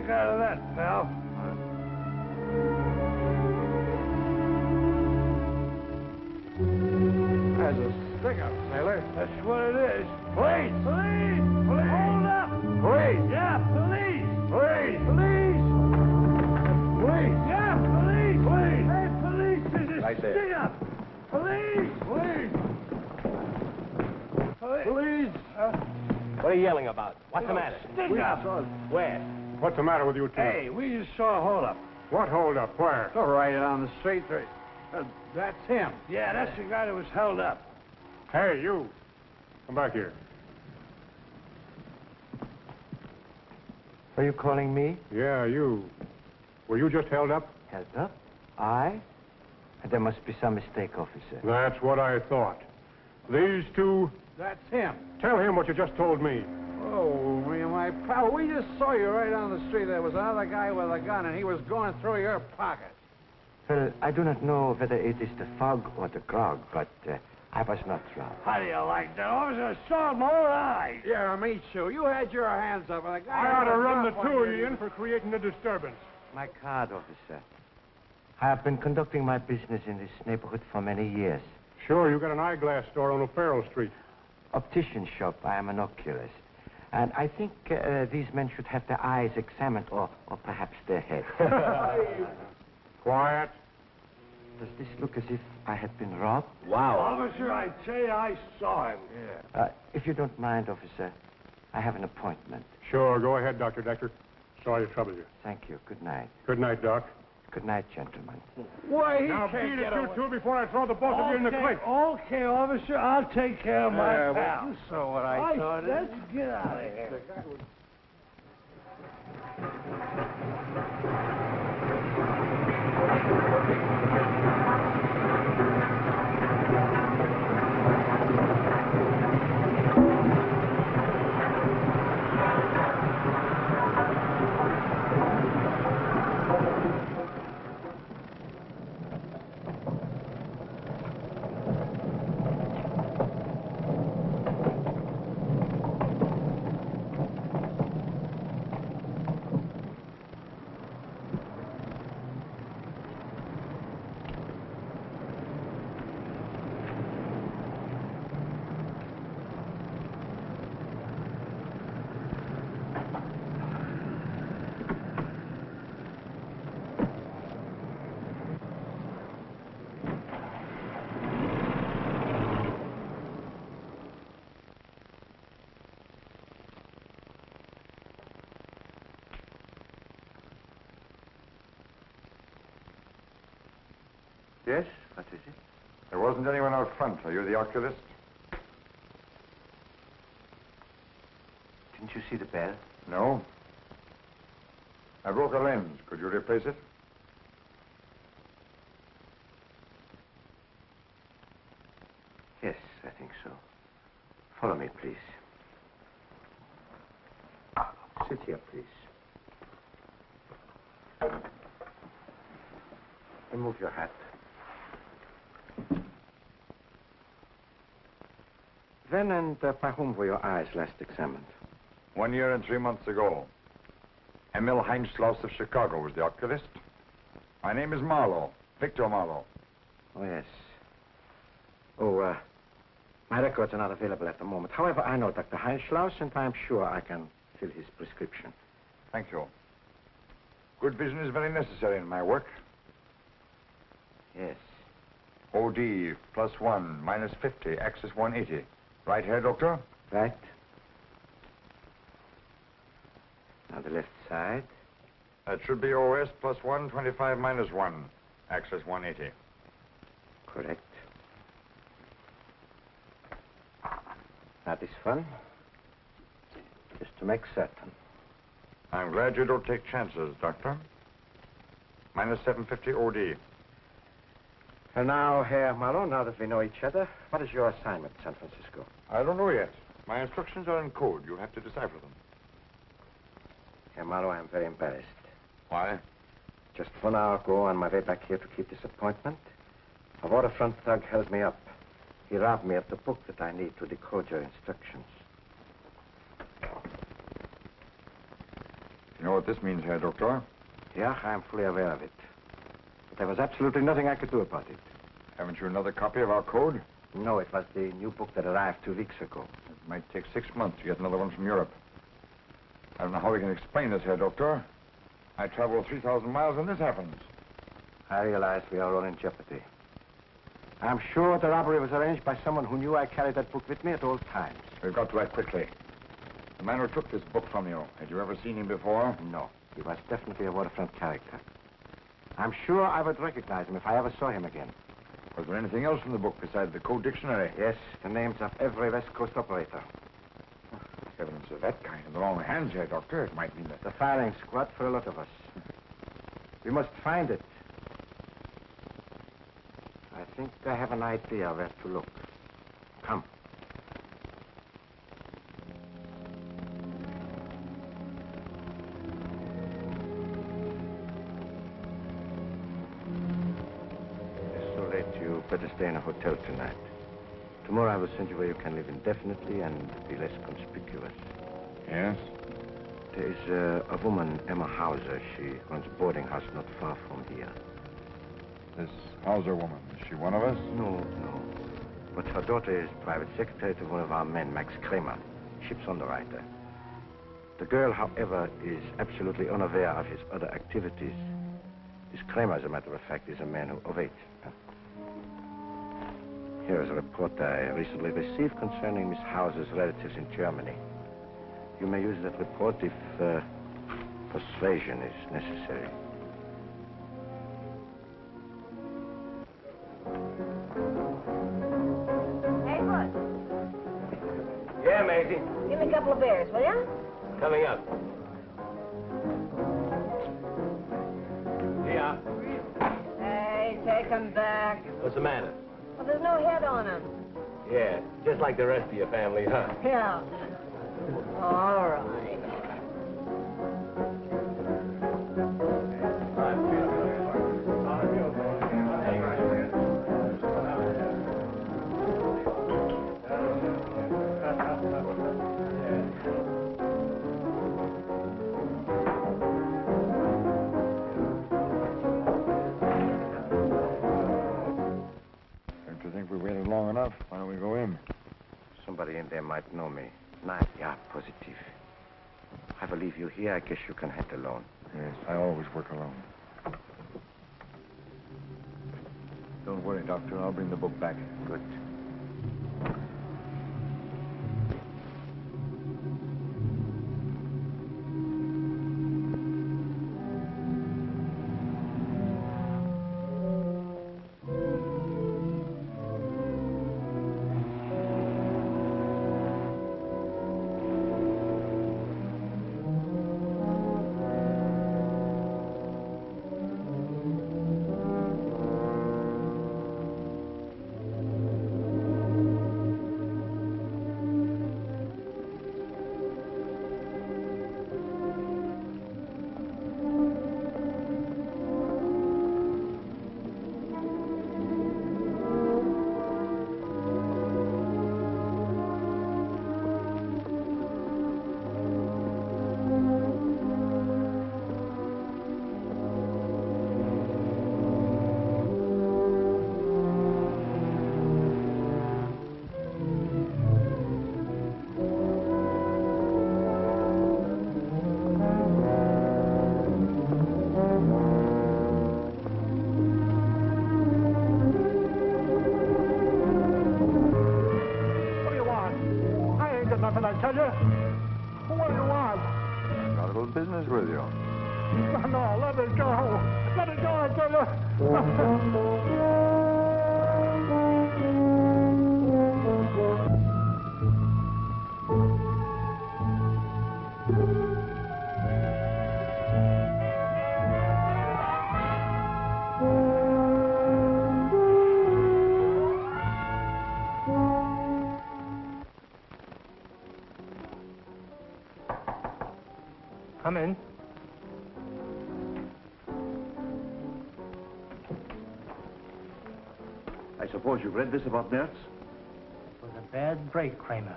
make out of that, pal? There's a stick-up, sailor. That's what it is. Police! Police! Police! Hold up! Police! Yeah, police! Police! Police! Police! Yeah, police! Police! Hey, police! There's a Right there. stick-up! Police! Police! Police! Police! What are you yelling about? What's the matter? Stick-up! Where? What's the matter with you two? Hey, we just saw a hold-up. What hold up? Where? Go right on the street. That's him. Yeah, that's the guy that was held up. Hey, you. Come back here. Are you calling me? Yeah, you. Were you just held up? Held up? I? There must be some mistake, officer. That's what I thought. These two, That's him. tell him what you just told me. Oh, me and my pal, we just saw you right on the street. There was another guy with a gun, and he was going through your pocket. Well, I do not know whether it is the fog or the grog, but I was not drunk. How do you like that, officer? I saw my own eyes. Yeah, me too. You had your hands up, and the guy... I ought to had a run the drop two on of you in for creating a disturbance. My card, officer. I have been conducting my business in this neighborhood for many years. Sure, you got an eyeglass store on O'Farrell Street. Optician shop. I am an oculist. And I think these men should have their eyes examined, or perhaps their heads. Quiet. Does this look as if I had been robbed? Wow. Officer, I tell you, I saw him. Yeah. If you don't mind, officer, I have an appointment. Sure, go ahead, Dr. Decker. Sorry to trouble you. Thank you. Good night. Good night, Doc. Good night, gentlemen. Why, he Now can't beat it, get you away. two, before I throw the both of you in the creek. Okay, officer, I'll take care of my Well, pal. you saw what I saw. Let's get out of here. Yes? What is it? There wasn't anyone out front. Are you the oculist? Didn't you see the bell? No. I broke a lens. Could you replace it? Yes, I think so. Follow me, please. Sit here, please. Remove your hat. When and by whom were your eyes last examined? 1 year and 3 months ago. Emil Heinschloss of Chicago was the oculist. My name is Marlowe, Victor Marlowe. Oh, yes. Oh, my records are not available at the moment. However, I know Dr. Heinschloss, and I'm sure I can fill his prescription. Thank you. Good vision is very necessary in my work. Yes. OD +1, -50, axis 180. Right here, Doctor? Right. Now the left side. That should be OS +1, 25 -1, axis 180. Correct. Now this one. Just to make certain. I'm glad you don't take chances, Doctor. -750 OD. And now, Herr Marlowe, now that we know each other, what is your assignment, San Francisco? I don't know yet. My instructions are in code. You have to decipher them. Herr Marlowe, I'm very embarrassed. Why? Just 1 hour ago, on my way back here to keep this appointment, a waterfront thug held me up. He robbed me of the book that I need to decode your instructions. You know what this means, Herr Doctor? Yeah, I'm fully aware of it. But there was absolutely nothing I could do about it. Haven't you another copy of our code? No, it was the new book that arrived 2 weeks ago. It might take 6 months to get another one from Europe. I don't know how we can explain this, Herr Doctor. I travel 3,000 miles and this happens. I realize we are all in jeopardy. I'm sure the robbery was arranged by someone who knew I carried that book with me at all times. We've got to act quickly. The man who took this book from you, had you ever seen him before? No, he was definitely a waterfront character. I'm sure I would recognize him if I ever saw him again. Was there anything else in the book besides the code dictionary? Yes, the names of every West Coast operator. Evidence of that kind in the wrong hands, Herr Doctor. It might mean that... The firing squad for a lot of us. We must find it. I think I have an idea where to look. Come. It's so late, you better stay in a hotel tonight. Tomorrow I will send you where you can live indefinitely and be less conspicuous. Yes? There is a woman, Emma Hauser. She runs a boarding house not far from here. This Hauser woman, is she one of us? No. But her daughter is private secretary to one of our men, Max Kramer, ship's underwriter. The girl, however, is absolutely unaware of his other activities. This Kramer, as a matter of fact, is a man who... Oh, wait. Here is a report I recently received concerning Miss Hauser's relatives in Germany. You may use that report if persuasion is necessary. Hey, Bud, Yeah, Maisie. give me a couple of beers, will ya? Coming up. Yeah. Hey, take 'em back. What's the matter? Well, there's no head on 'em. Yeah, just like the rest of your family, huh? Yeah. All right. Don't you think we waited long enough? Why don't we go in? Somebody in there might know me. Yeah, positive. I will leave you here. I guess you can head alone. Yes, I always work alone. Don't worry, Doctor. I'll bring the book back. Good. Nothing, I tell you. What do you want? Got a little business with you. No, let it go. Let it go, I tell you. Come in. I suppose you've read this about Nertz? It was a bad break, Kramer.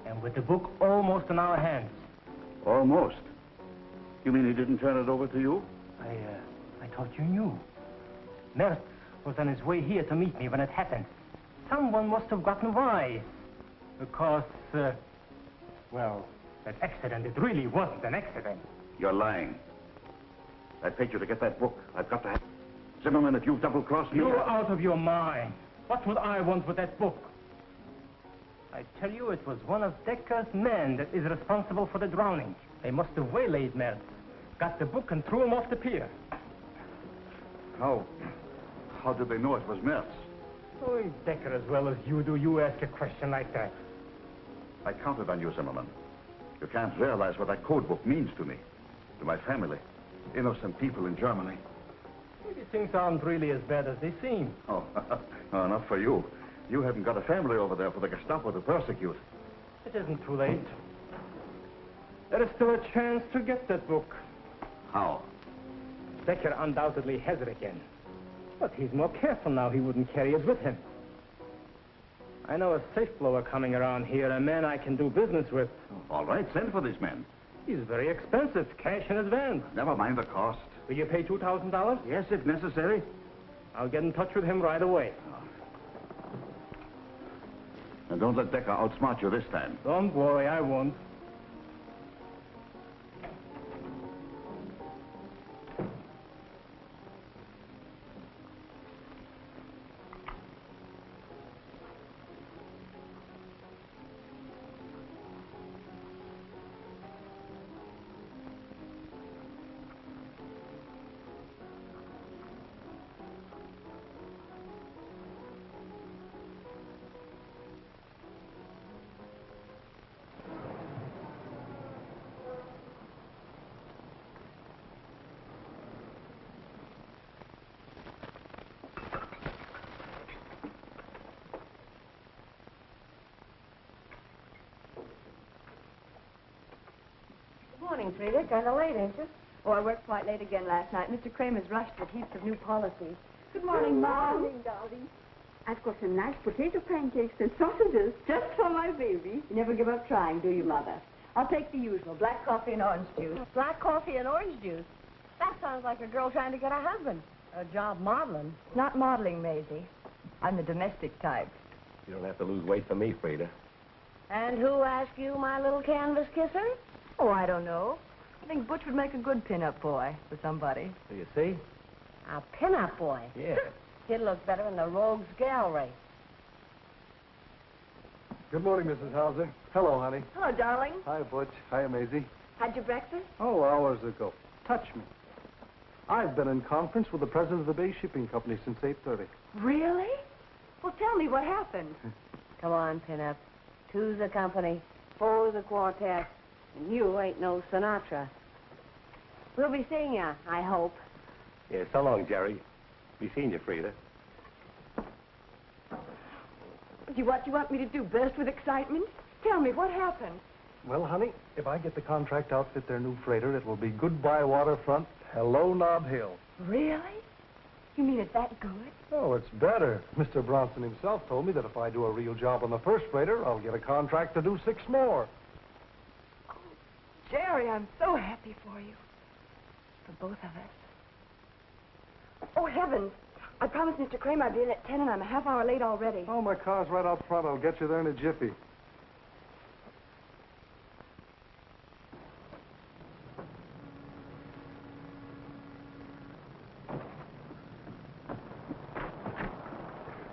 And with the book almost in our hands. Almost. You mean he didn't turn it over to you? I thought you knew. Mertz was on his way here to meet me when it happened. Someone must have gotten wise. Because, well, that accident, it really wasn't an accident. You're lying. I paid you to get that book. I've got to have... Zimmerman, if you've double-crossed me... You're out of your mind. What would I want with that book? I tell you, it was one of Decker's men that is responsible for the drowning. They must have waylaid Mertz, got the book and threw him off the pier. How did they know it was Mertz? Oh, Decker, as well as you do, you ask a question like that. I counted on you, Zimmerman. You can't realize what that code book means to me, to my family, innocent people in Germany. Maybe things aren't really as bad as they seem. Oh, no, not for you. You haven't got a family over there for the Gestapo to persecute. It isn't too late. There is still a chance to get that book. How? Decker undoubtedly has it again. But he's more careful now. He wouldn't carry it with him. I know a safe blower coming around here, a man I can do business with. All right, send for these men. He's very expensive, cash in advance. Never mind the cost. Will you pay $2,000? Yes, if necessary. I'll get in touch with him right away. And don't let Decker outsmart you this time. Don't worry, I won't. Morning, Frida. Kind of late, ain't you? Oh, I worked quite late again last night. Mr. Kramer's rushed with heaps of new policies. Good morning, Mom. Good morning, darling. I've got some nice potato pancakes and sausages just for my baby. You never give up trying, do you, Mother? I'll take the usual, black coffee and orange juice. Black coffee and orange juice? That sounds like a girl trying to get a husband. A job modeling. Not modeling, Maisie. I'm the domestic type. You don't have to lose weight for me, Frida. And who asked you, my little canvas kisser? Oh, I don't know. I think Butch would make a good pin-up boy for somebody. Do you see? A pin-up boy? Yeah. He'd look better in the Rogues Gallery. Good morning, Mrs. Hauser. Hello, honey. Hello, darling. Hi, Butch. Hi, Maisie. Had your breakfast? Oh, hours ago. Touch me. I've been in conference with the president of the Bay Shipping Company since 8:30. Really? Well, tell me what happened. Come on, pin-up. Two's the company, four's the quartet, and you ain't no Sinatra. We'll be seeing you, I hope. Yeah, so long, Jerry. Be seeing you, Frida. What you want me to do, burst with excitement? Tell me, what happened? Well, honey, if I get the contract to outfit their new freighter, it will be goodbye waterfront, hello Nob Hill. Really? You mean it's that good? Oh, it's better. Mr. Bronson himself told me that if I do a real job on the first freighter, I'll get a contract to do 6 more. Oh, Jerry, I'm so happy for you. For both of us. Oh, heavens. I promised Mr. Kramer I'd be in at 10, and I'm a half hour late already. Oh, my car's right out front. I'll get you there in a jiffy.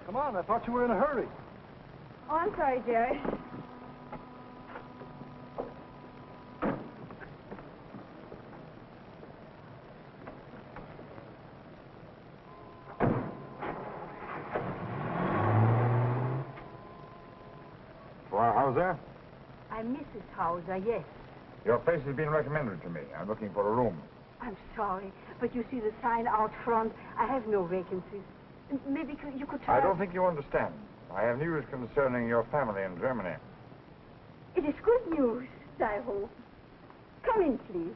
Come on, I thought you were in a hurry. Oh, I'm sorry, Jerry. Hauser? I'm Mrs. Hauser, yes. Your place has been recommended to me. I'm looking for a room. I'm sorry, but you see the sign out front. I have no vacancies. Maybe you could try... I don't think you understand. I have news concerning your family in Germany. It is good news, I hope. Come in, please.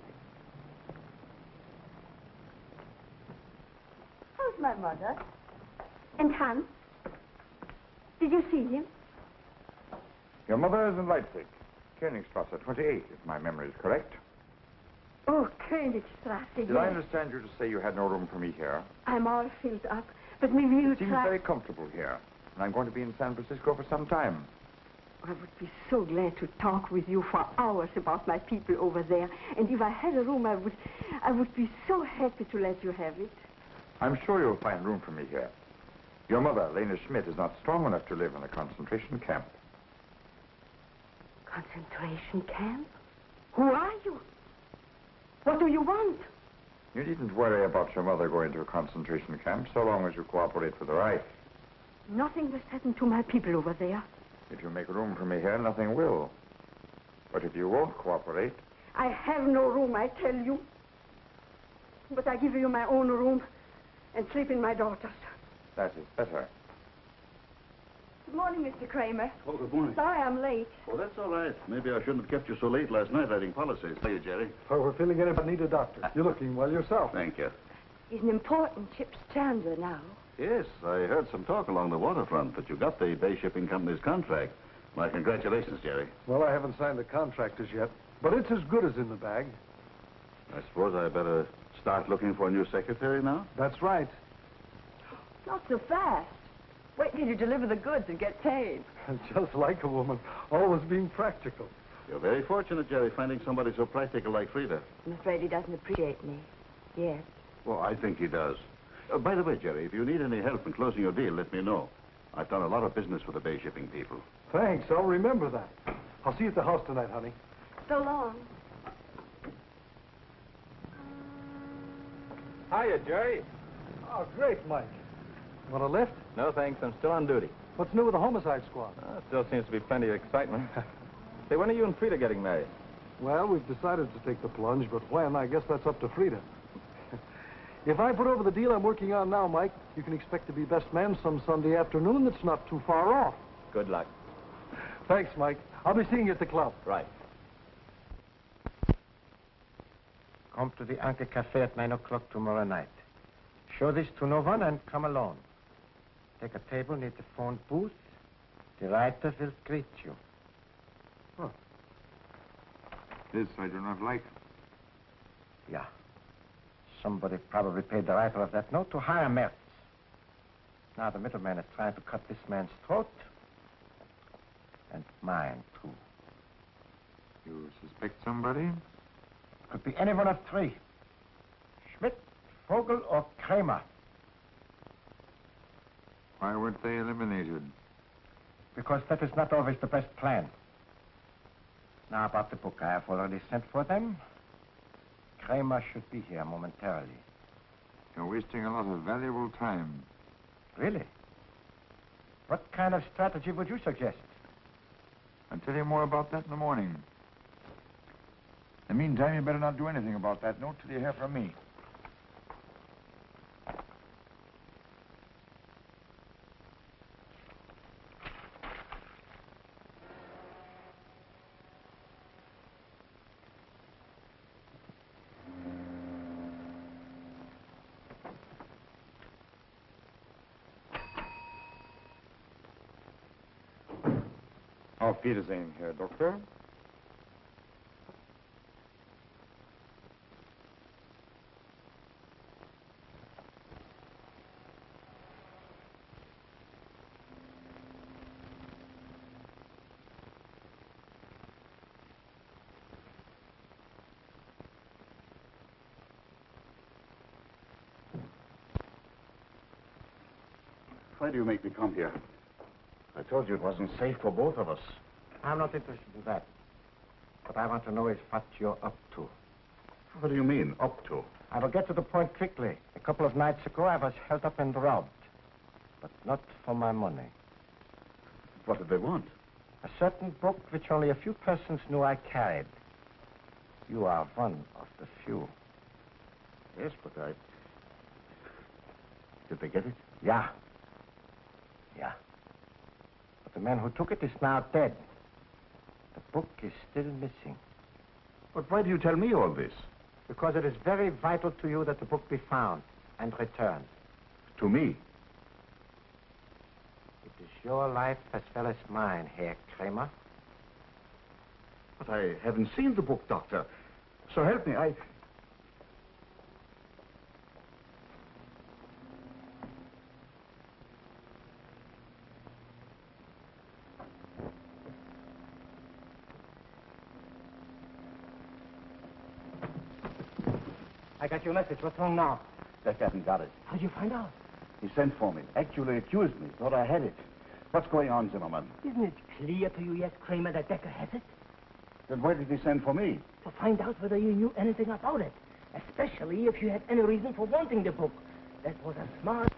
How's my mother? And Hans? Did you see him? Your mother is in Leipzig, Königstrasse 28, if my memory is correct. Oh, Königstrasse, Did I understand you to say you had no room for me here? I'm all filled up, but maybe you It seems very comfortable here. And I'm going to be in San Francisco for some time. I would be so glad to talk with you for hours about my people over there. And if I had a room, I would be so happy to let you have it. I'm sure you'll find room for me here. Your mother, Lena Schmidt, is not strong enough to live in a concentration camp. Concentration camp? Who are you? What do you want? You needn't worry about your mother going to a concentration camp so long as you cooperate with the right. Nothing must happen to my people over there. If you make room for me here, nothing will. But if you won't cooperate... I have no room, I tell you. But I give you my own room and sleep in my daughter's. That is better. Good morning, Mr. Kramer. Oh, good morning. Sorry I'm late. Oh, that's all right. Maybe I shouldn't have kept you so late last night writing policies. How are you, Jerry? Oh, we're feeling it, but need a doctor. You're looking well yourself. Thank you. He's an important ship's chandler now. Yes, I heard some talk along the waterfront that you got the Bay Shipping Company's contract. My congratulations, Jerry. Well, I haven't signed the contract as yet, but it's as good as in the bag. I suppose I better start looking for a new secretary now? That's right. Not so fast. Wait till you deliver the goods and get paid. Just like a woman, always being practical. You're very fortunate, Jerry, finding somebody so practical like Frida. I'm afraid he doesn't appreciate me. Yes. Well, I think he does. By the way, Jerry, if you need any help in closing your deal, let me know. I've done a lot of business with the Bay Shipping people. Thanks, I'll remember that. I'll see you at the house tonight, honey. So long. Hiya, Jerry. Oh, great, Mike. Want a lift? No, thanks. I'm still on duty. What's new with the homicide squad? Still seems to be plenty of excitement. Say, when are you and Frida getting married? Well, we've decided to take the plunge, but when, I guess that's up to Frida. If I put over the deal I'm working on now, Mike, you can expect to be best man some Sunday afternoon that's not too far off. Good luck. Thanks, Mike. I'll be seeing you at the club. Right. Come to the Anchor Cafe at 9 o'clock tomorrow night. Show this to no one and come alone. Take a table near the phone booth. The writer will greet you. This I do not like. Yeah. Somebody probably paid the writer of that note to hire Mertz. Now the middleman is trying to cut this man's throat. And mine, too. You suspect somebody? Could be any one of three. Schmidt, Vogel, or Kramer. Why weren't they eliminated? Because that is not always the best plan. Now about the book, I have already sent for them. Kramer should be here momentarily. You're wasting a lot of valuable time. Really? What kind of strategy would you suggest? I'll tell you more about that in the morning. In the meantime, you better not do anything about that note till you hear from me. Auf Wiedersehen, Herr Doktor. Why do you make me come here? I told you it wasn't safe for both of us. I'm not interested in that. What I want to know is what you're up to. What do you mean, up to? I will get to the point quickly. A couple of nights ago, I was held up and robbed. But not for my money. What did they want? A certain book which only a few persons knew I carried. You are one of the few. Yes, but I... Did they get it? Yeah. Yeah. But the man who took it is now dead. The book is still missing. But why do you tell me all this? Because it is very vital to you that the book be found and returned. To me? It is your life as well as mine, Herr Kramer. But I haven't seen the book, Doctor. So help me, I got your message. What's wrong now? Beck hasn't got it. How'd you find out? He sent for me. Actually accused me. Thought I had it. What's going on, Zimmerman? Isn't it clear to you yet, Kramer, that Decker has it? Then why did he send for me? To find out whether you knew anything about it. Especially if you had any reason for wanting the book. That was a smart...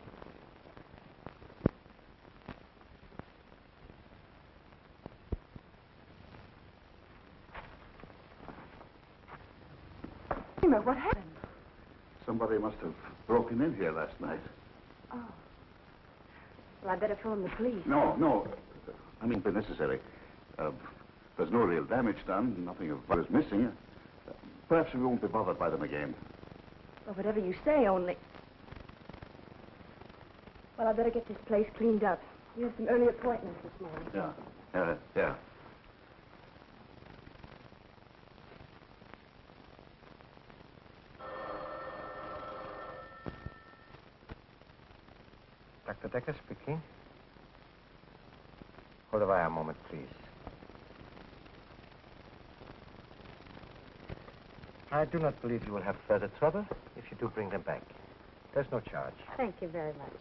Kramer, what happened? Somebody must have broken in here last night. Oh. Well, I better phone the police. No. I mean, if necessary. There's no real damage done. Nothing of what is missing. Perhaps we won't be bothered by them again. Well, whatever you say, only... Well, I better get this place cleaned up. You have some early appointments this morning. Yeah. Dr. Decker speaking. Hold the wire a moment, please. I do not believe you will have further trouble if you do bring them back. There's no charge. Thank you very much.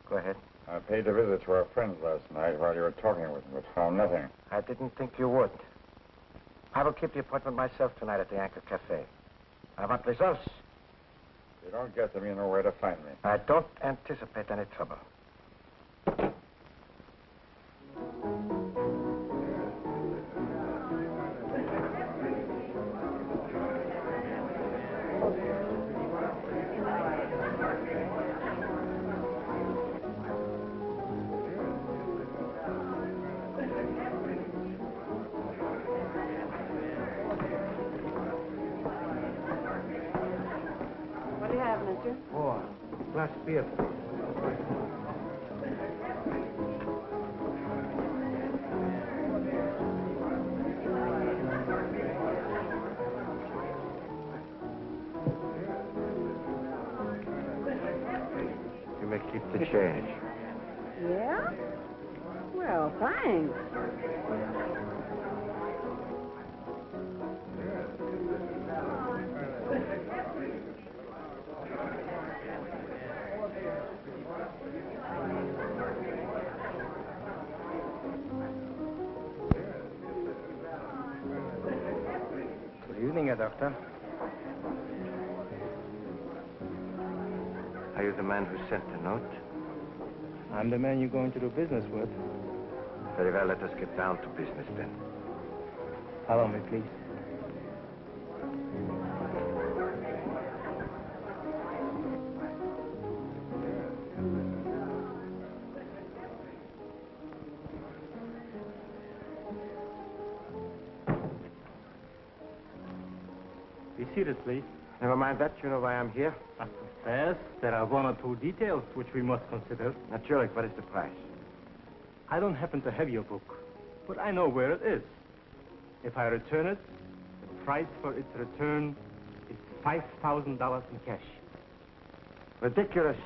Go ahead. I paid a visit to our friends last night while you were talking with them, but found nothing. I didn't think you would. I will keep the appointment myself tonight at the Anchor Cafe. I want results. If you don't get them, you know where to find me. I don't anticipate any trouble. What do you have, mister? Oh, glass beer. You may keep the change. Yeah? Well, thanks. Good evening, Doctor. Are you the man who sent the note? I'm the man you're going to do business with. Very well, let us get down to business then. Follow me, please. Be seated, please. Never mind that, you know why I'm here. But first, there are one or two details which we must consider. Naturally, what is the price? I don't happen to have your book, but I know where it is. If I return it, the price for its return is $5,000 in cash. Ridiculous.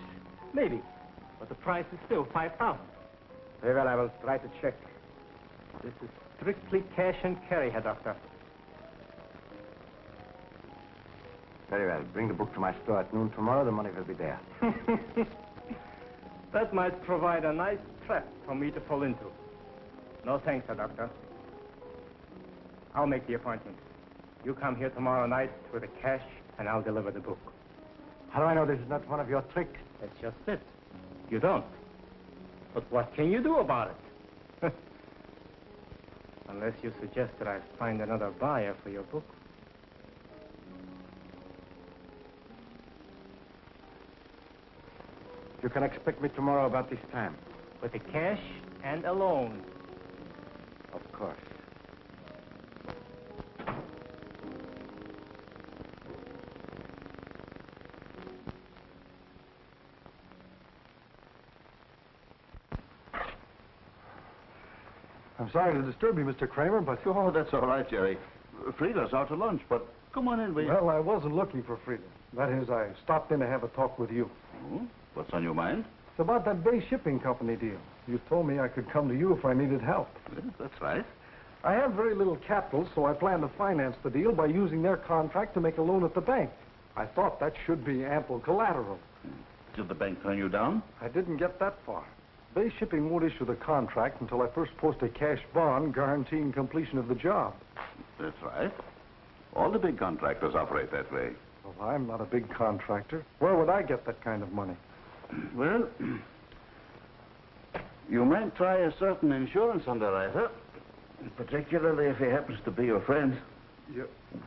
Maybe, but the price is still $5,000. Very well, I will write a check. This is strictly cash and carry, Herr Doctor. Very well. Bring the book to my store at noon tomorrow. The money will be there. That might provide a nice trap for me to fall into. No thanks, Herr Doctor. I'll make the appointment. You come here tomorrow night with the cash, and I'll deliver the book. How do I know this is not one of your tricks? That's just it. You don't. But what can you do about it? Unless you suggest that I find another buyer for your book. You can expect me tomorrow about this time. With the cash and a loan. Of course. I'm sorry to disturb you, Mr. Kramer, but... Oh, that's all right, Jerry. Frida's out to lunch, but come on in, will you? Well, I wasn't looking for Frida. That is, I stopped in to have a talk with you. Oh, what's on your mind? It's about that Bay Shipping Company deal. You told me I could come to you if I needed help. Yes, that's right. I have very little capital, so I plan to finance the deal by using their contract to make a loan at the bank. I thought that should be ample collateral. Did the bank turn you down? I didn't get that far. Bay Shipping won't issue the contract until I first post a cash bond guaranteeing completion of the job. That's right. All the big contractors operate that way. Well, I'm not a big contractor. Where would I get that kind of money? Well, you might try a certain insurance underwriter, particularly if he happens to be your friend.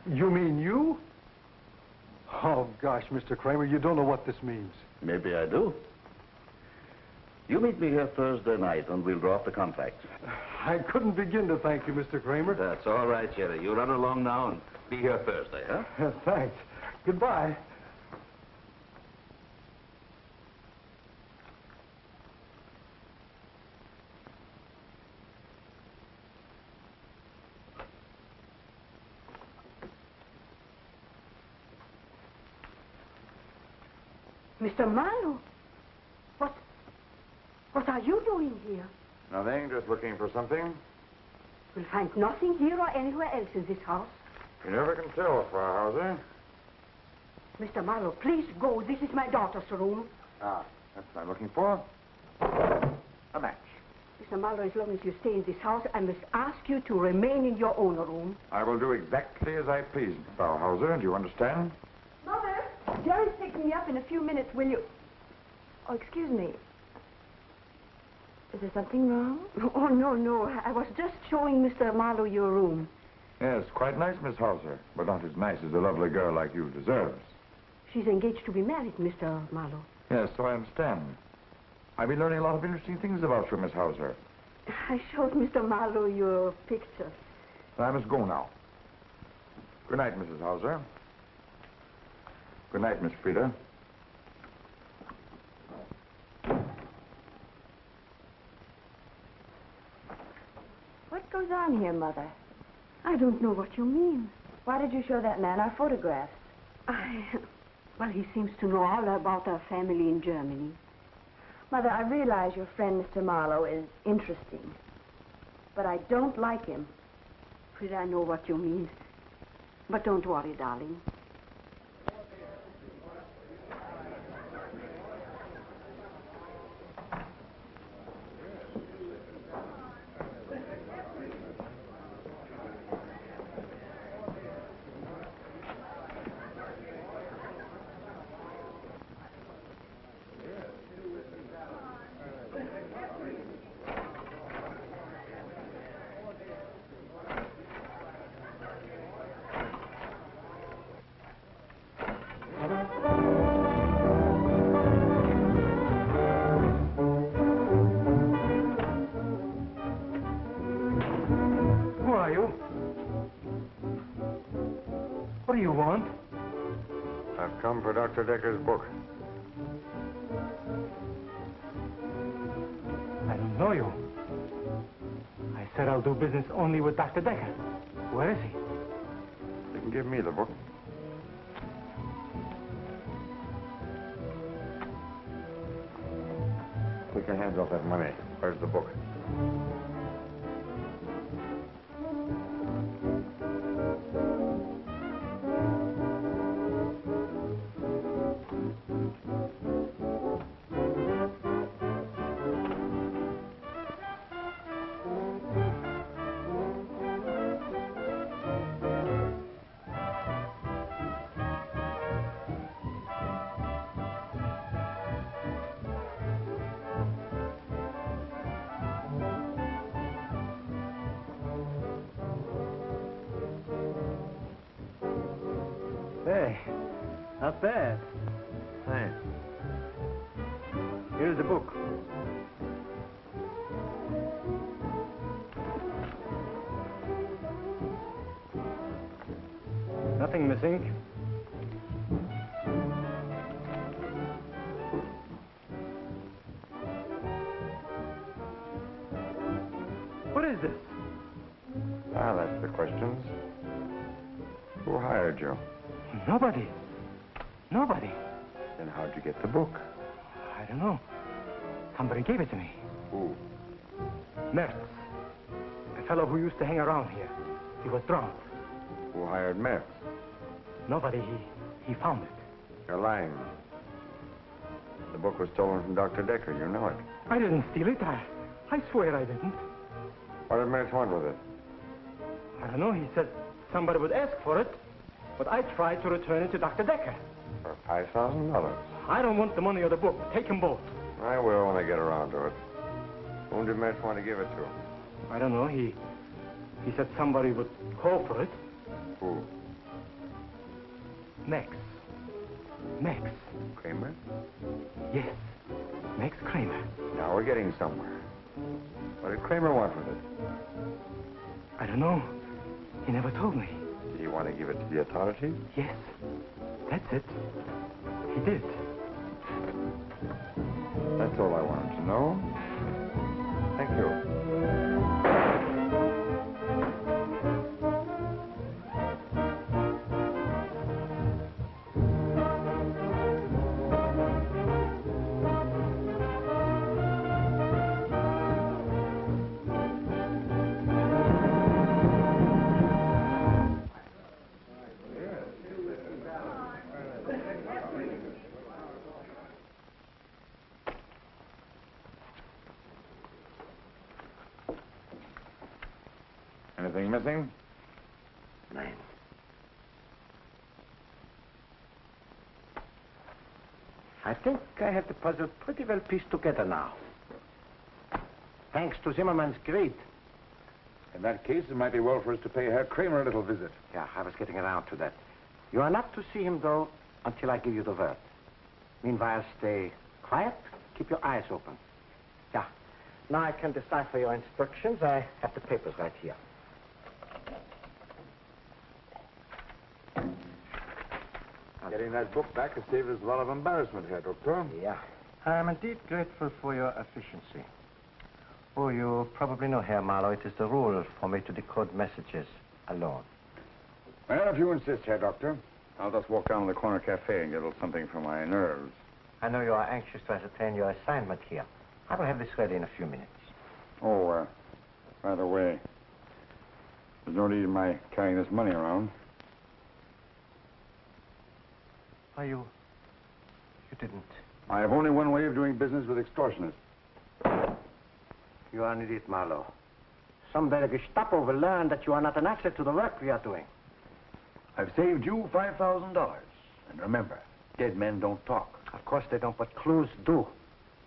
You mean you? Oh, gosh, Mr. Kramer, you don't know what this means. Maybe I do. You meet me here Thursday night and we'll draw up the contract. I couldn't begin to thank you, Mr. Kramer. That's all right, Jerry. You run along now and be here Thursday, huh? Thanks. Goodbye. Mr. Marlowe, what are you doing here? Nothing, just looking for something. You'll find nothing here or anywhere else in this house. You never can tell, Frau Hauser. Mr. Marlowe, please go. This is my daughter's room. Ah, that's what I'm looking for. A match. Mr. Marlowe, as long as you stay in this house, I must ask you to remain in your own room. I will do exactly as I please, Frau Hauser. Do you understand? Mother, Jerry's picking me up in a few minutes. Will you... Oh, excuse me. Is there something wrong? Oh, no. I was just showing Mr. Marlowe your room. Yes, quite nice, Miss Hauser, but not as nice as a lovely girl like you deserves. She's engaged to be married, Mr. Marlowe. Yes, so I understand. I've been learning a lot of interesting things about you, Miss Hauser. I showed Mr. Marlowe your picture. I must go now. Good night, Mrs. Hauser. Good night, Miss Frida. What goes on here, Mother? I don't know what you mean. Why did you show that man our photographs? Well, he seems to know all about our family in Germany. Mother, I realize your friend, Mr. Marlowe, is interesting. But I don't like him. Frida, I know what you mean. But don't worry, darling. What do you want? I've come for Dr. Decker's book. I don't know you. I said I'll do business only with Dr. Decker. Where is he? You can give me the book. Take your hands off that money. Where's the book? Hey, not bad. Thanks. Here's the book. Nothing missing. What is this? Ah, that's the questions. Who hired you? Nobody. Nobody. Then how'd you get the book? I don't know. Somebody gave it to me. Who? Mertz. fellow who used to hang around here. He was drowned. Who hired Mertz? Nobody. He found it. You're lying. The book was stolen from Dr. Decker. You know it. I didn't steal it. I swear I didn't. What did Mertz want with it? I don't know. He said somebody would ask for it, but I tried to return it to Dr. Decker. For $5,000. I don't want the money or the book. Take them both. I will when I get around to it. Whom did Mertz want to give it to? I don't know. He said somebody would call for it. Who? Max. Max. Kramer? Yes. Max Kramer. Now we're getting somewhere. What did Kramer want with it? I don't know. He never told me. Did he want to give it to the authorities? Yes. That's it. He did. That's all I wanted to know. Thank you. Anything missing? Nein. I think I have the puzzle pretty well pieced together now. Thanks to Zimmerman's greed. In that case, it might be well for us to pay Herr Kramer a little visit. Yeah, I was getting around to that. You are not to see him, though, until I give you the word. Meanwhile, stay quiet. Keep your eyes open. Yeah. Now I can decipher your instructions. I have the papers right here. Getting that book back has saved us a lot of embarrassment here, Doctor. Yeah. I'm indeed grateful for your efficiency. Oh, you probably know, Herr Marlowe, it is the rule for me to decode messages alone. Well, if you insist, Herr Doctor, I'll just walk down to the corner cafe and get a little something for my nerves. I know you are anxious to ascertain your assignment here. I will have this ready in a few minutes. Oh, by the way, there's no need in my carrying this money around. Why, you didn't. I have only one way of doing business with extortionists. You are an idiot, Marlowe. Someday the Gestapo will learn that you are not an asset to the work we are doing. I've saved you $5,000. And remember, dead men don't talk. Of course they don't, but clues do.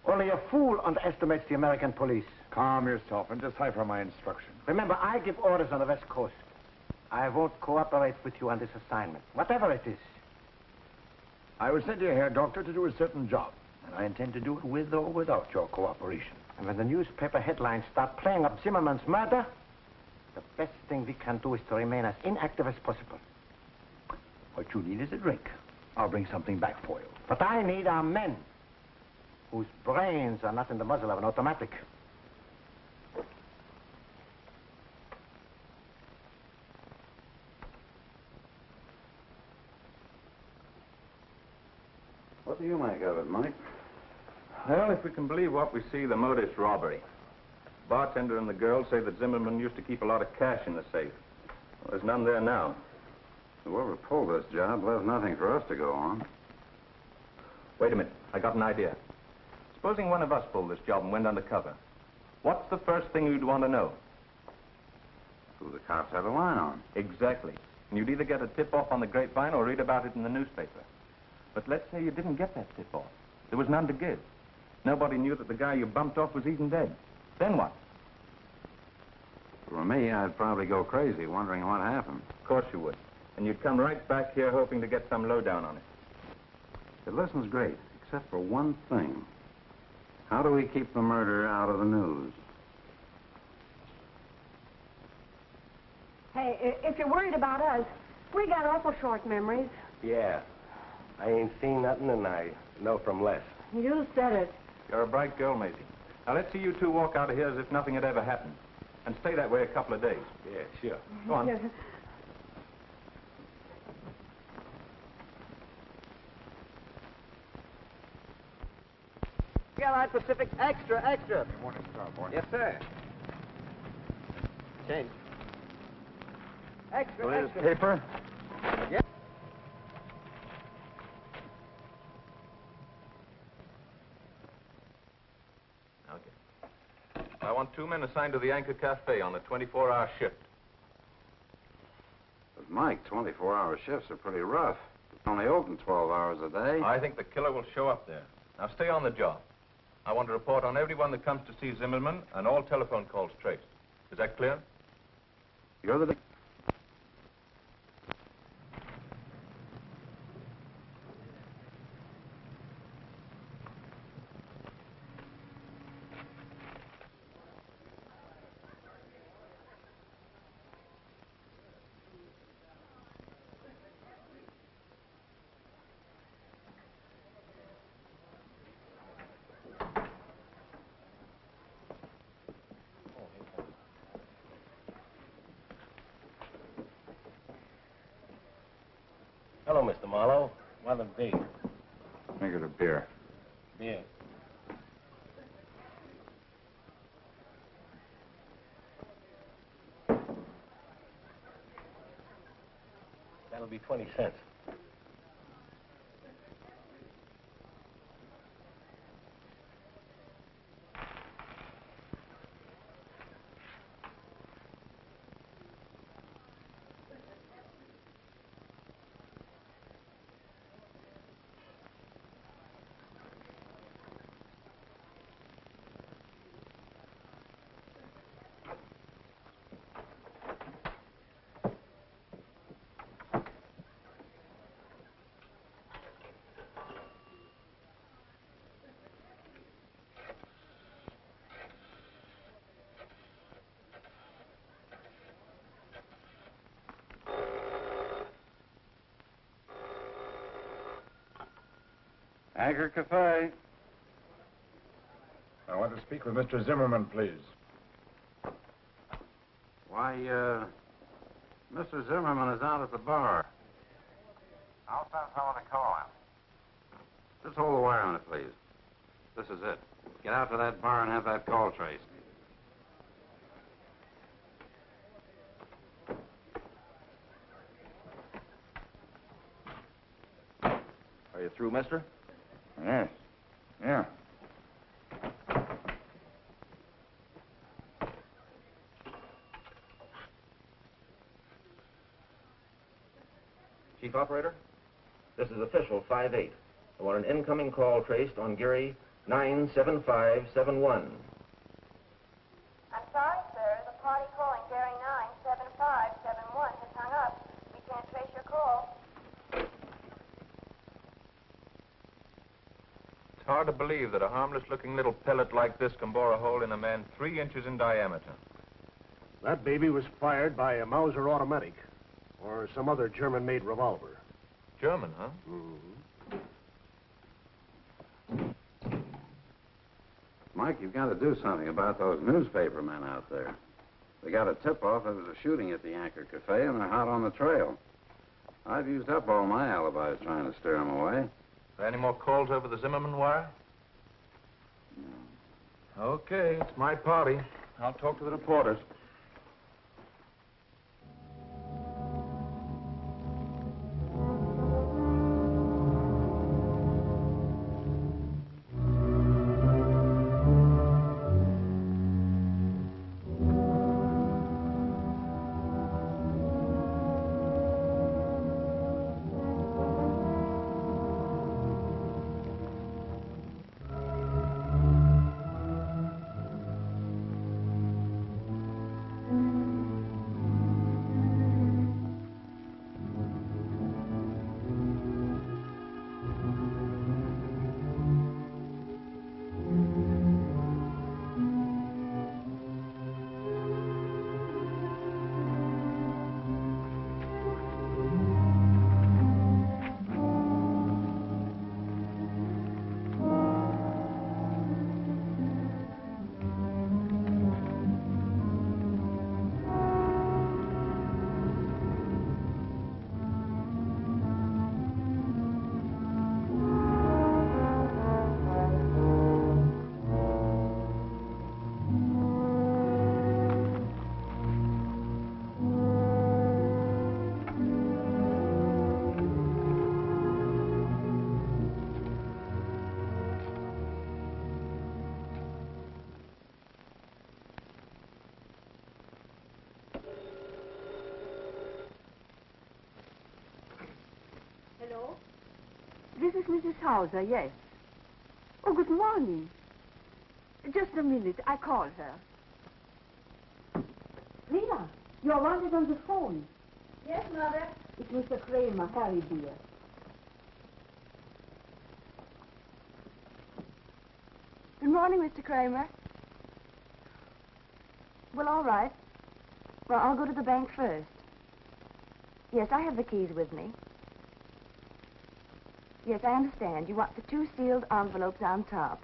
Only a fool underestimates the American police. Calm yourself and decipher my instructions. Remember, I give orders on the West Coast. I won't cooperate with you on this assignment, whatever it is. I was sent here, Herr Doctor, to do a certain job. And I intend to do it with or without your cooperation. And when the newspaper headlines start playing up Zimmerman's murder, the best thing we can do is to remain as inactive as possible. What you need is a drink. I'll bring something back for you. What I need are men whose brains are not in the muzzle of an automatic. What do you make of it, Mike? Well, if we can believe what we see, the motive's robbery. Bartender and the girl say that Zimmerman used to keep a lot of cash in the safe. Well, there's none there now. Whoever pulled this job left nothing for us to go on. Wait a minute. I got an idea. Supposing one of us pulled this job and went undercover. What's the first thing you'd want to know? Who the cops have a line on. Exactly. And you'd either get a tip-off on the grapevine or read about it in the newspaper. But let's say you didn't get that tip-off. There was none to give. Nobody knew that the guy you bumped off was even dead. Then what? For me, I'd probably go crazy wondering what happened. Of course you would. And you'd come right back here hoping to get some lowdown on it. The lesson's great, except for one thing. How do we keep the murder out of the news? Hey, if you're worried about us, we got awful short memories. Yeah. I ain't seen nothing, and I know from Les. You said it. You're a bright girl, Maisie. Now, let's see you two walk out of here as if nothing had ever happened. And stay that way a couple of days. Yeah, sure. Go on. Skyline Pacific, extra, extra. Good morning, Starboy. Yes, sir. change. Extra, The latest extra. paper? Yeah. Okay. I want 2 men assigned to the Anchor Cafe on a 24-hour shift. But, Mike, 24-hour shifts are pretty rough. It's only open 12 hours a day. I think the killer will show up there. Now stay on the job. I want to report on everyone that comes to see Zimmerman and all telephone calls traced. Is that clear? You're the... Hello, Mr. Marlowe. What'll it be? Make it a beer. Beer. That'll be 20 cents. Anchor Cafe. I want to speak with Mr. Zimmerman, please. Why, Mr. Zimmerman is out at the bar. I'll send someone to call him. Just hold the wire on it, please. This is it. Get out to that bar and have that call traced. Are you through, mister? Yes. Yeah. Chief Operator, this is official 5-8. I want an incoming call traced on Gary 97571. I'm sorry, sir. The party calling Gary 97571 has hung up. We can't trace your call. It's hard to believe that a harmless-looking little pellet like this can bore a hole in a man 3 inches in diameter. That baby was fired by a Mauser automatic or some other German-made revolver. German, huh? Mike, you've got to do something about those newspaper men out there. They got a tip-off there was a shooting at the Anchor Cafe, and they're hot on the trail. I've used up all my alibis trying to steer them away. Are any more calls over the Zimmerman wire? No. Okay, it's my party. I'll talk to the reporters. is Mrs. Hauser, yes. Oh, good morning. Just a minute. I call her. Rita, you're wanted on the phone. Yes, Mother. It's Mr. Kramer, Harry dear. Good morning, Mr. Kramer. Well, all right. Well, I'll go to the bank first. Yes, I have the keys with me. Yes, I understand. You want the 2 sealed envelopes on top.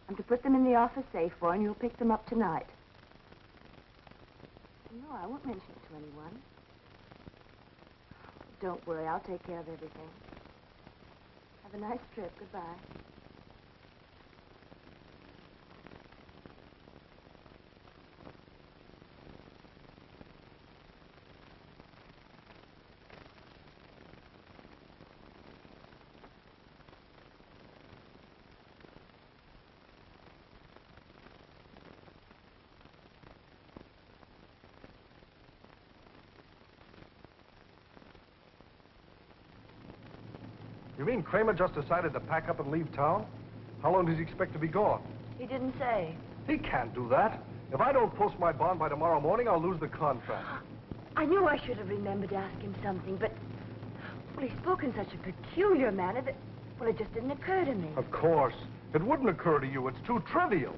I'm to put them in the office safe for you, and you'll pick them up tonight. No, I won't mention it to anyone. Don't worry, I'll take care of everything. Have a nice trip. Goodbye. You mean Kramer just decided to pack up and leave town? How long does he expect to be gone? He didn't say. He can't do that. If I don't post my bond by tomorrow morning, I'll lose the contract. I knew I should have remembered to ask him something, but... Well, he spoke in such a peculiar manner that... Well, it just didn't occur to me. Of course. It wouldn't occur to you. It's too trivial.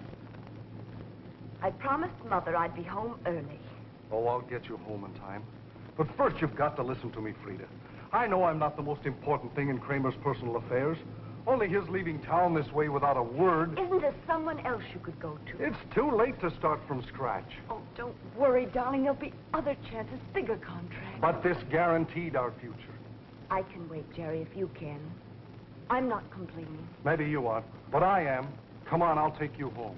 I promised Mother I'd be home early. Oh, I'll get you home in time. But first, you've got to listen to me, Frida. I know I'm not the most important thing in Kramer's personal affairs. Only his leaving town this way without a word... Isn't there someone else you could go to? It's too late to start from scratch. Oh, don't worry, darling. There'll be other chances, bigger contracts. But this guaranteed our future. I can wait, Jerry, if you can. I'm not complaining. Maybe you aren't, but I am. Come on, I'll take you home.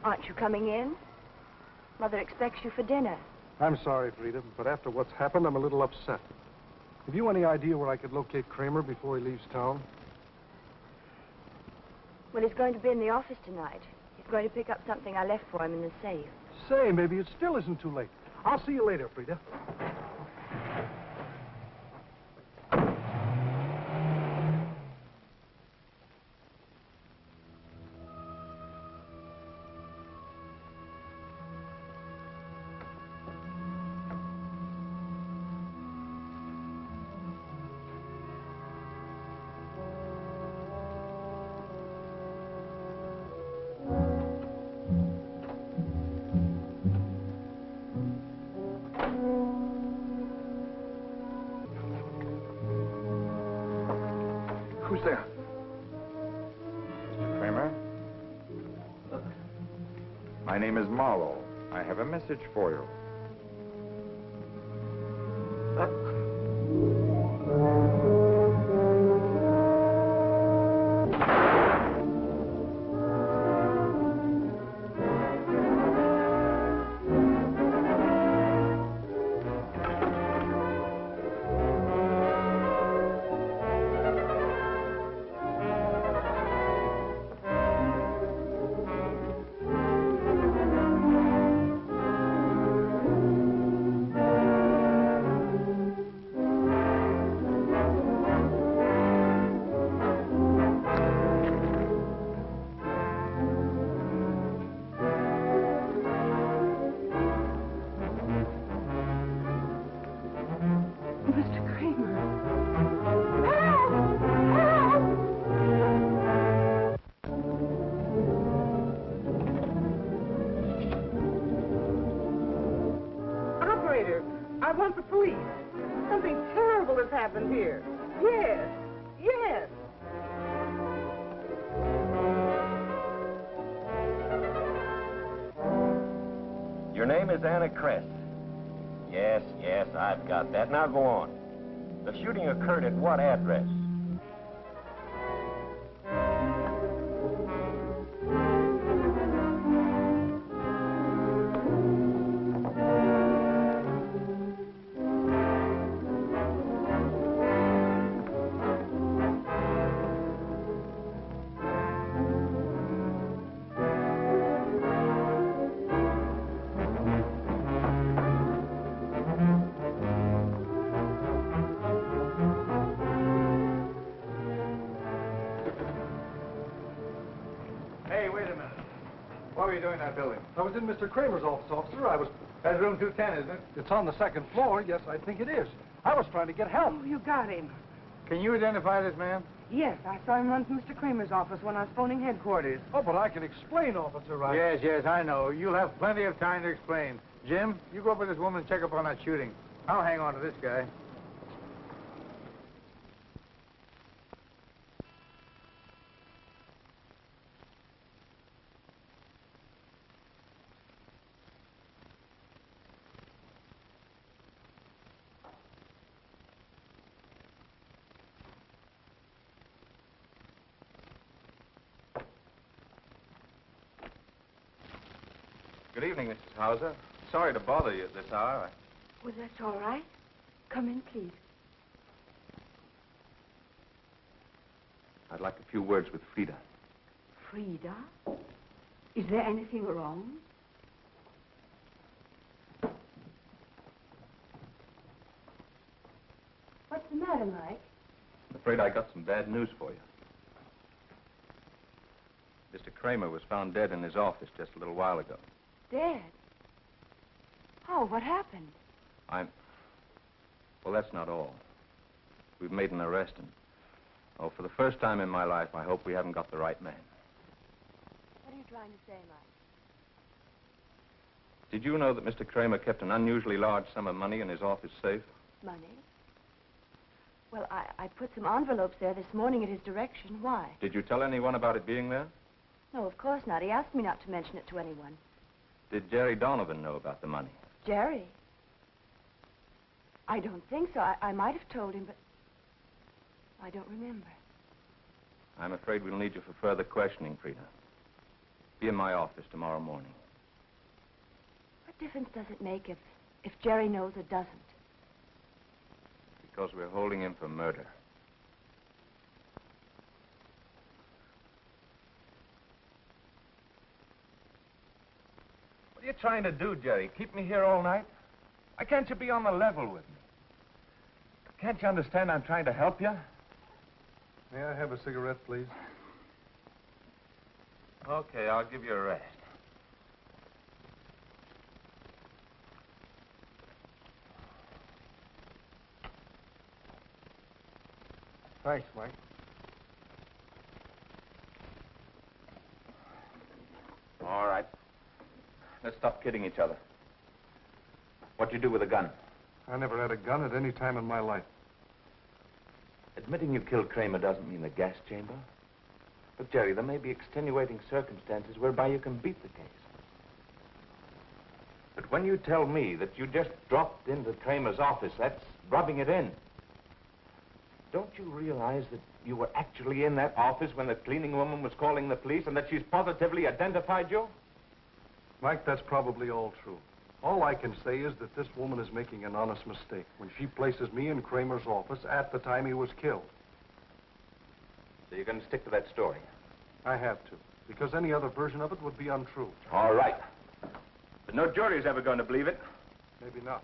Aren't you coming in? Mother expects you for dinner. I'm sorry, Frida, but after what's happened, I'm a little upset. Have you any idea where I could locate Kramer before he leaves town? Well, he's going to be in the office tonight. He's going to pick up something I left for him in the safe. Say, maybe it still isn't too late. I'll see you later, Frida. Who's there? Mr. Kramer? My name is Marlowe. I have a message for you. I want the police. Something terrible has happened here. Yes, yes. Your name is Anna Crest. Yes, yes, I've got that. Now go on. The shooting occurred at what address? were you doing in that building? I was in Mr. Kramer's office, officer. That's room 210, isn't it? It's on the second floor. Yes, I think it is. I was trying to get help. Oh, you got him. Can you identify this man? Yes, I saw him run to Mr. Kramer's office when I was phoning headquarters. Oh, but I can explain, Officer Wright. Yes, I know. You'll have plenty of time to explain. Jim, you go up with this woman and check up on that shooting. I'll hang on to this guy. Good evening, Mrs. Hauser. Sorry to bother you at this hour. Well, that's all right. Come in, please. I'd like a few words with Frida. Frida? Is there anything wrong? What's the matter, Mike? I'm afraid I got some bad news for you. Mr. Kramer was found dead in his office just a little while ago. Dead? Oh, what happened? Well, that's not all. We've made an arrest, and, for the first time in my life, I hope we haven't got the right man. What are you trying to say, Mike? Did you know that Mr. Kramer kept an unusually large sum of money in his office safe? Money? Well, I put some envelopes there this morning at his direction. Why? Did you tell anyone about it being there? No, of course not. He asked me not to mention it to anyone. Did Jerry Donovan know about the money? Jerry? I don't think so. I might have told him, but I don't remember. I'm afraid we'll need you for further questioning, Frida. Be in my office tomorrow morning. What difference does it make if Jerry knows or doesn't? Because we're holding him for murder. What are you trying to do, Jerry? Keep me here all night? Why can't you be on the level with me? Can't you understand I'm trying to help you? May I have a cigarette, please? Okay, I'll give you a rest. Thanks, Mike. All right. Let's stop kidding each other. What'd you do with a gun? I never had a gun at any time in my life. Admitting you killed Kramer doesn't mean the gas chamber. But, Jerry, there may be extenuating circumstances whereby you can beat the case. But when you tell me that you just dropped into Kramer's office, that's rubbing it in. Don't you realize that you were actually in that office when the cleaning woman was calling the police and that she's positively identified you? Mike, that's probably all true. All I can say is that this woman is making an honest mistake when she places me in Kramer's office at the time he was killed. So you're going to stick to that story? I have to, because any other version of it would be untrue. All right. But no jury's ever going to believe it. Maybe not.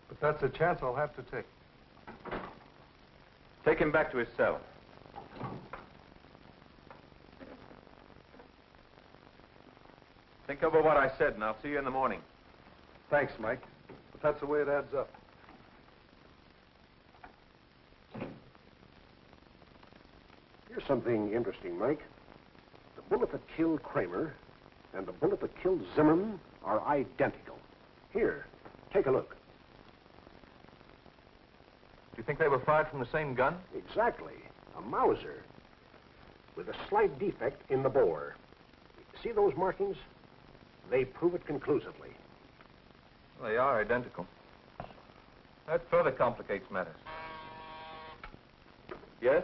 But that's a chance I'll have to take. Take him back to his cell. Think over what I said, and I'll see you in the morning. Thanks, Mike. But that's the way it adds up. Here's something interesting, Mike. The bullet that killed Kramer and the bullet that killed Zimmerman are identical. Here, take a look. Do you think they were fired from the same gun? Exactly. A Mauser with a slight defect in the bore. See those markings? They prove it conclusively. Well, they are identical. That further complicates matters. Yes?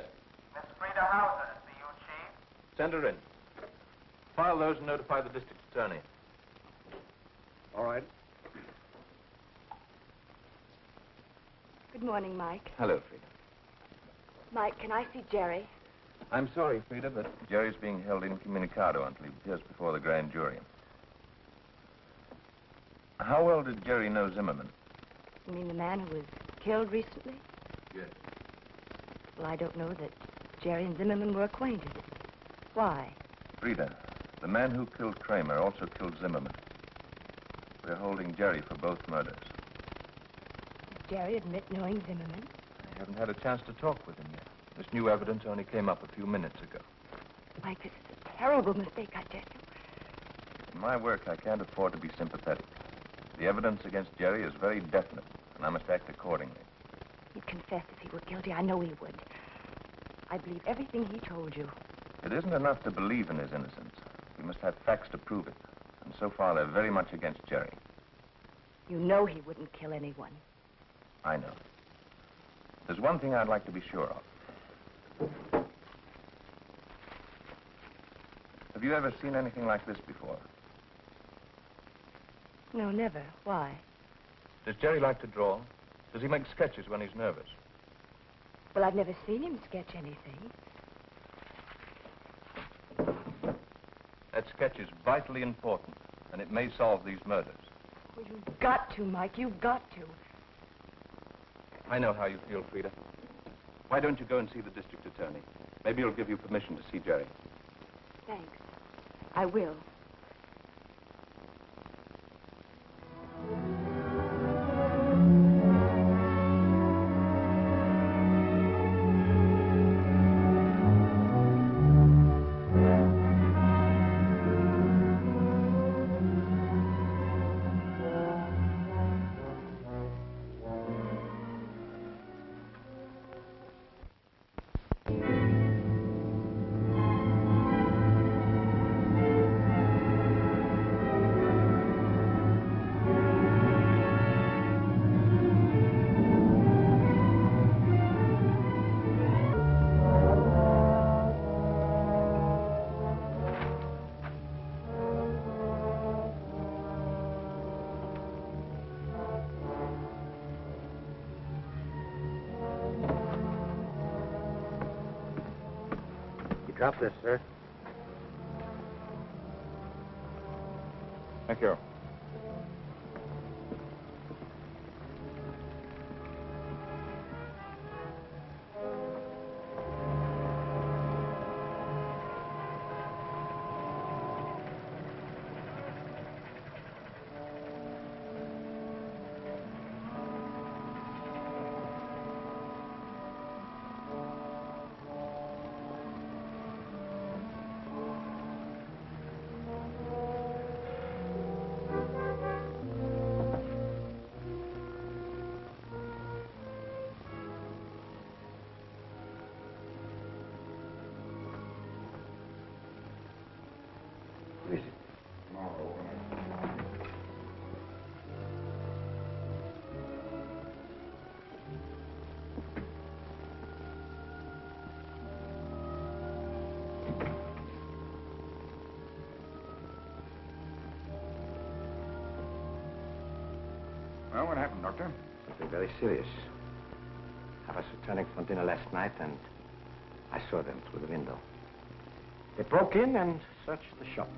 Miss Frida Hauser to see you, Chief. Send her in. File those and notify the district attorney. All right. Good morning, Mike. Hello, Frida. Mike, can I see Jerry? I'm sorry, Frida, but Jerry's being held incommunicado until he appears before the grand jury. How well did Jerry know Zimmerman? You mean the man who was killed recently? Yes. Well, I don't know that Jerry and Zimmerman were acquainted. Why? Frida, the man who killed Kramer also killed Zimmerman. We're holding Jerry for both murders. Did Jerry admit knowing Zimmerman? I haven't had a chance to talk with him yet. This new evidence only came up a few minutes ago. Mike, this is a terrible mistake, I tell you. In my work, I can't afford to be sympathetic. The evidence against Jerry is very definite, and I must act accordingly. He'd confess if he were guilty. I know he would. I believe everything he told you. It isn't enough to believe in his innocence. We must have facts to prove it. And so far, they're very much against Jerry. You know he wouldn't kill anyone. I know. There's one thing I'd like to be sure of. Have you ever seen anything like this before? No, never. Why? Does Jerry like to draw? Does he make sketches when he's nervous? Well, I've never seen him sketch anything. That sketch is vitally important, and it may solve these murders. Well, you've got to, Mike. You've got to. I know how you feel, Frida. Why don't you go and see the district attorney? Maybe he'll give you permission to see Jerry. Thanks. I will. Drop this, sir. Thank you. Well, what happened, Doctor? Something very serious. I was returning from dinner last night, and I saw them through the window. They broke in and searched the shop.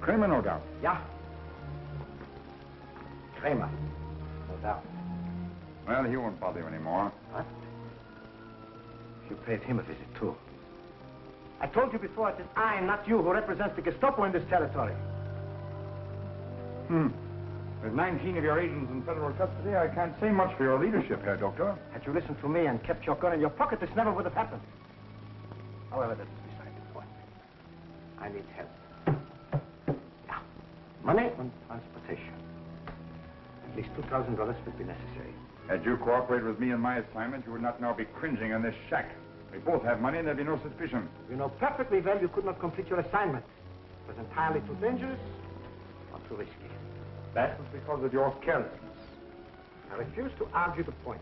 Kramer, no doubt. Yeah. Kramer, no doubt. Well, he won't bother you anymore. What? You paid him a visit, too. I told you before, it is I, not you, who represents the Gestapo in this territory. With 19 of your agents in federal custody, I can't say much for your leadership, Herr Doctor. Had you listened to me and kept your gun in your pocket, this never would have happened. However, that's beside the point. I need help. Yeah. Money and transportation. At least $2,000 would be necessary. Had you cooperated with me in my assignment, you would not now be cringing in this shack. We both have money and there'd be no suspicion. You know perfectly well you could not complete your assignment. It was entirely too dangerous or too risky. That was because of your carelessness. I refuse to argue the point.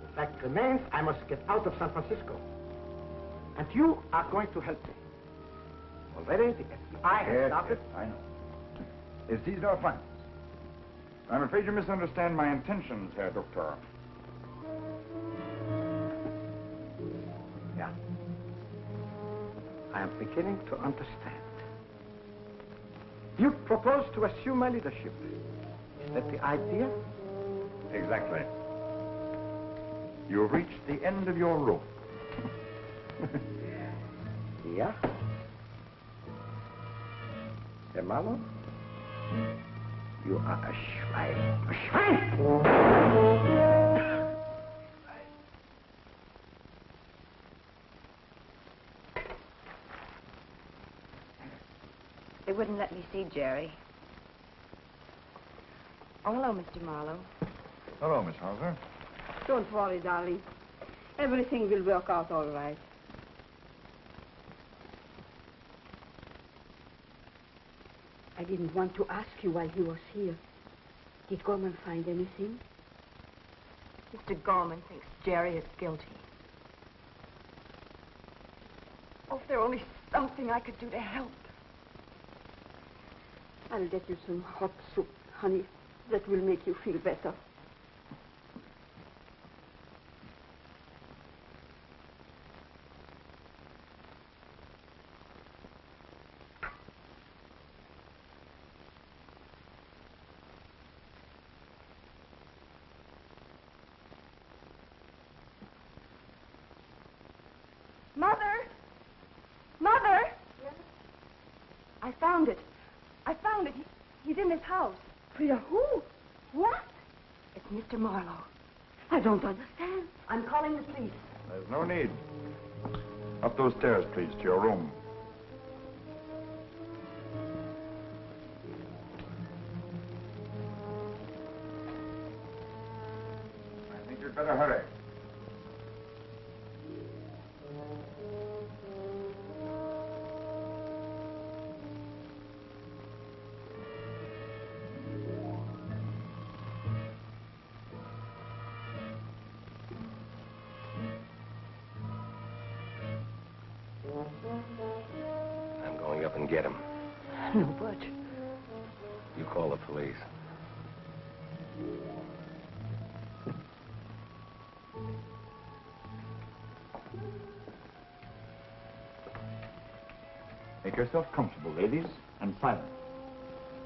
The fact remains I must get out of San Francisco. And you are going to help me. Already the FBI has started. Yes, I know. It's seized our funds. I'm afraid you misunderstand my intentions, Herr Doctor. Yeah. I am beginning to understand. You propose to assume my leadership. Is that the idea? Exactly. You've reached the end of your rope. Yeah? Herr Marlowe? You are a Schwein. A Schwein! They wouldn't let me see Jerry. Oh, hello, Mr. Marlowe. Hello, Miss Hauser. Don't worry, darling. Everything will work out all right. I didn't want to ask you while he was here. Did Gorman find anything? Mr. Gorman thinks Jerry is guilty. Oh, if there were only something I could do to help. I'll get you some hot soup, honey. That will make you feel better. Mother! Mother! Yes? I found it. He's in this house. Frida, who? What? It's Mr. Marlowe. I don't understand. I'm calling the police. There's no need. Up those stairs, please, to your room. I think you'd better hurry. I'm going up and get him. No, Butch. You call the police. Make yourself comfortable, ladies, and silent.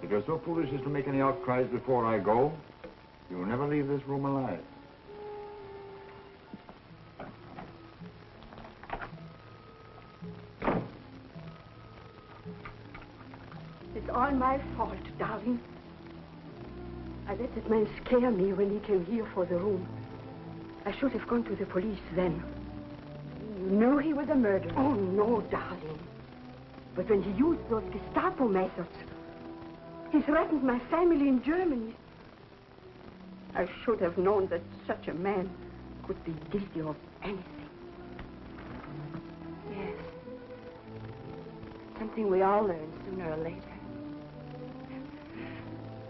If you're so foolish as to make any outcries before I go, you will never leave this room alive. It's all my fault, darling. I let that man scare me when he came here for the room. I should have gone to the police then. You knew he was a murderer. Oh, no, darling. But when he used those Gestapo methods, he threatened my family in Germany. I should have known that such a man could be guilty of anything. Yes. Something we all learn sooner or later.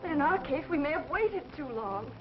But in our case, we may have waited too long.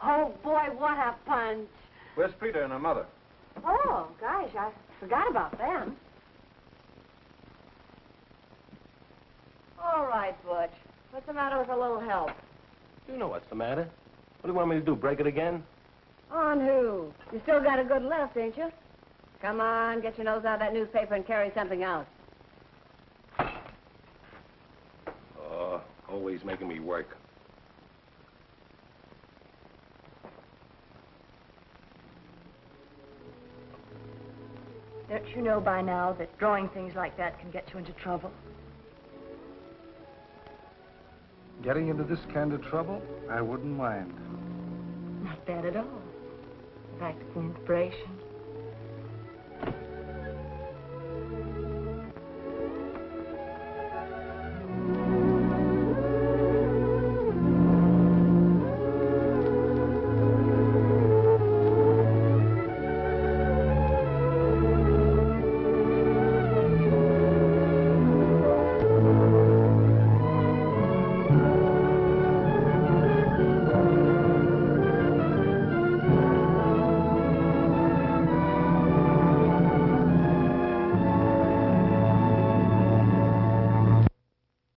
Oh, boy, what a punch. Where's Frida and her mother? Oh, gosh, I forgot about them. All right, Butch. What's the matter with a little help? You know what's the matter. What do you want me to do, break it again? On who? You still got a good left, ain't you? Come on, get your nose out of that newspaper and carry something else. Oh, always making me work. Don't you know by now that drawing things like that can get you into trouble? Getting into this kind of trouble, I wouldn't mind. Not bad at all. In fact, it's an inspiration.